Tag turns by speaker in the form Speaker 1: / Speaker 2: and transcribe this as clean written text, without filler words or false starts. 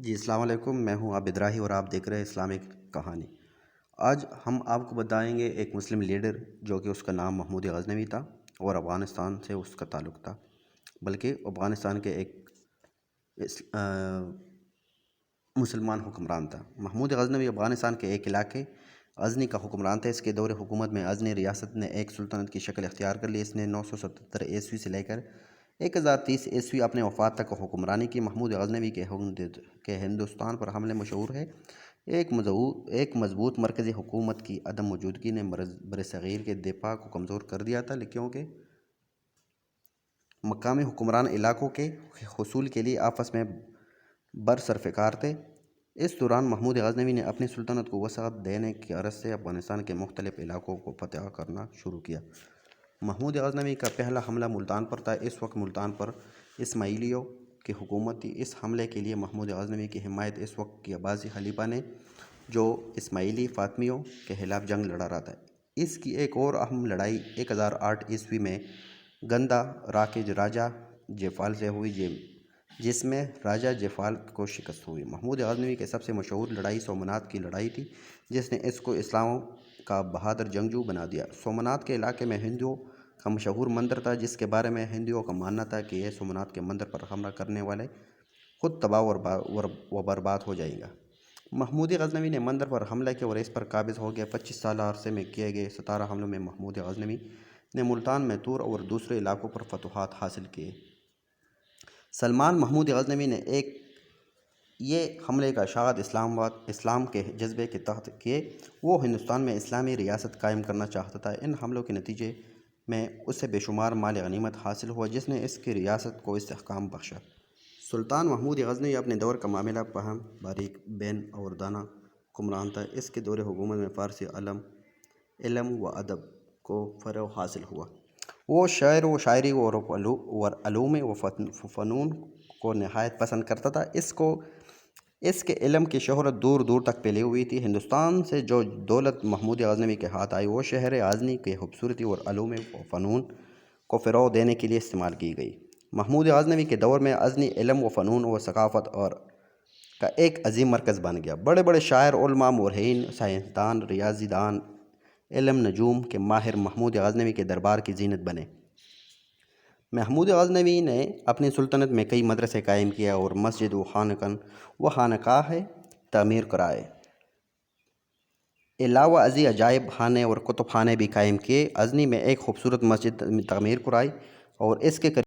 Speaker 1: جی السلام علیکم، میں ہوں عابد راہی اور آپ دیکھ رہے ہیں اسلامک کہانی۔ آج ہم آپ کو بتائیں گے ایک مسلم لیڈر جو کہ اس کا نام محمود غزنوی تھا اور افغانستان سے اس کا تعلق تھا، بلکہ افغانستان کے ایک مسلمان حکمران تھا۔ محمود غزنوی افغانستان کے ایک علاقے غزنی کا حکمران تھا۔ اس کے دور حکومت میں غزنی ریاست نے ایک سلطنت کی شکل اختیار کر لی۔ اس نے 977 عیسوی سے لے کر 1030 عیسوی اپنے وفات تک حکمرانی کی۔ محمود غزنوی کے ہندوستان پر حملے مشہور ہے۔ ایک مضبوط مرکزی حکومت کی عدم موجودگی نے برصغیر کے دفاع کو کمزور کر دیا تھا، کیونکہ مقامی حکمران علاقوں کے حصول کے لیے آپس میں برسرفکار تھے۔ اس دوران محمود غزنوی نے اپنی سلطنت کو وسعت دینے کی غرض سے افغانستان کے مختلف علاقوں کو فتح کرنا شروع کیا۔ محمود غزنوی کا پہلا حملہ ملتان پر تھا۔ اس وقت ملتان پر اسماعیلیوں کی حکومت تھی۔ اس حملے کے لیے محمود غزنوی کی حمایت اس وقت کے عباسی خلیفہ نے، جو اسماعیلی فاطمیوں کے خلاف جنگ لڑ رہا تھا۔ اس کی ایک اور اہم لڑائی 1008 عیسوی میں گندا راجہ جیفال سے ہوئی، جس میں راجہ جیفال کو شکست ہوئی۔ محمود غزنوی کی سب سے مشہور لڑائی سومنات کی لڑائی تھی، جس نے اس کو اسلام کا بہادر جنگجو بنا دیا۔ سومنات کے علاقے میں ہندوؤں کا مشہور مندر تھا، جس کے بارے میں ہندوؤں کا ماننا تھا کہ یہ سومنات کے مندر پر حملہ کرنے والے خود تباہ و برباد ہو جائیں گا۔ محمود غزنوی نے مندر پر حملہ کیا اور اس پر قابض ہو گیا۔ 25 سالہ عرصے میں کیے گئے 17 حملوں میں محمود غزنوی نے ملتان میں تور اور دوسرے علاقوں پر فتوحات حاصل کیے۔ سلطان محمود غزنوی نے یہ حملے کا اشاعت اسلام کے جذبے کے تحت کیے۔ وہ ہندوستان میں اسلامی ریاست قائم کرنا چاہتا تھا۔ ان حملوں کے نتیجے میں اسے بے شمار مال غنیمت حاصل ہوا، جس نے اس کی ریاست کو استحکام بخشا۔ سلطان محمود غزنوی اپنے دور کا معاملہ فہم، باریک بین اور دانا حکمران تھا۔ اس کے دور حکومت میں فارسی علم و ادب کو فروغ حاصل ہوا۔ وہ شعر و شاعری اور علوم و فنون کو نہایت پسند کرتا تھا۔ اس کے علم کی شہرت دور دور تک پھیلی ہوئی تھی۔ ہندوستان سے جو دولت محمود غزنوی کے ہاتھ آئی، وہ شہر غزنی کی خوبصورتی اور علوم و فنون کو فروغ دینے کے لیے استعمال کی گئی۔ محمود غزنوی کے دور میں غزنی علم و فنون و ثقافت کا ایک عظیم مرکز بن گیا۔ بڑے بڑے شاعر، علماء، مورخین، سائنسدان، ریاضی دان، علم نجوم کے ماہر محمود غزنوی کے دربار کی زینت بنے۔ محمود غزنوی نے اپنی سلطنت میں کئی مدرسے قائم کیے اور مسجد و خانقاہیں تعمیر کرائے۔ علاوہ ازیں عجائب خانے اور کتب خانے بھی قائم کیے۔ غزنی میں ایک خوبصورت مسجد تعمیر کرائی اور اس کے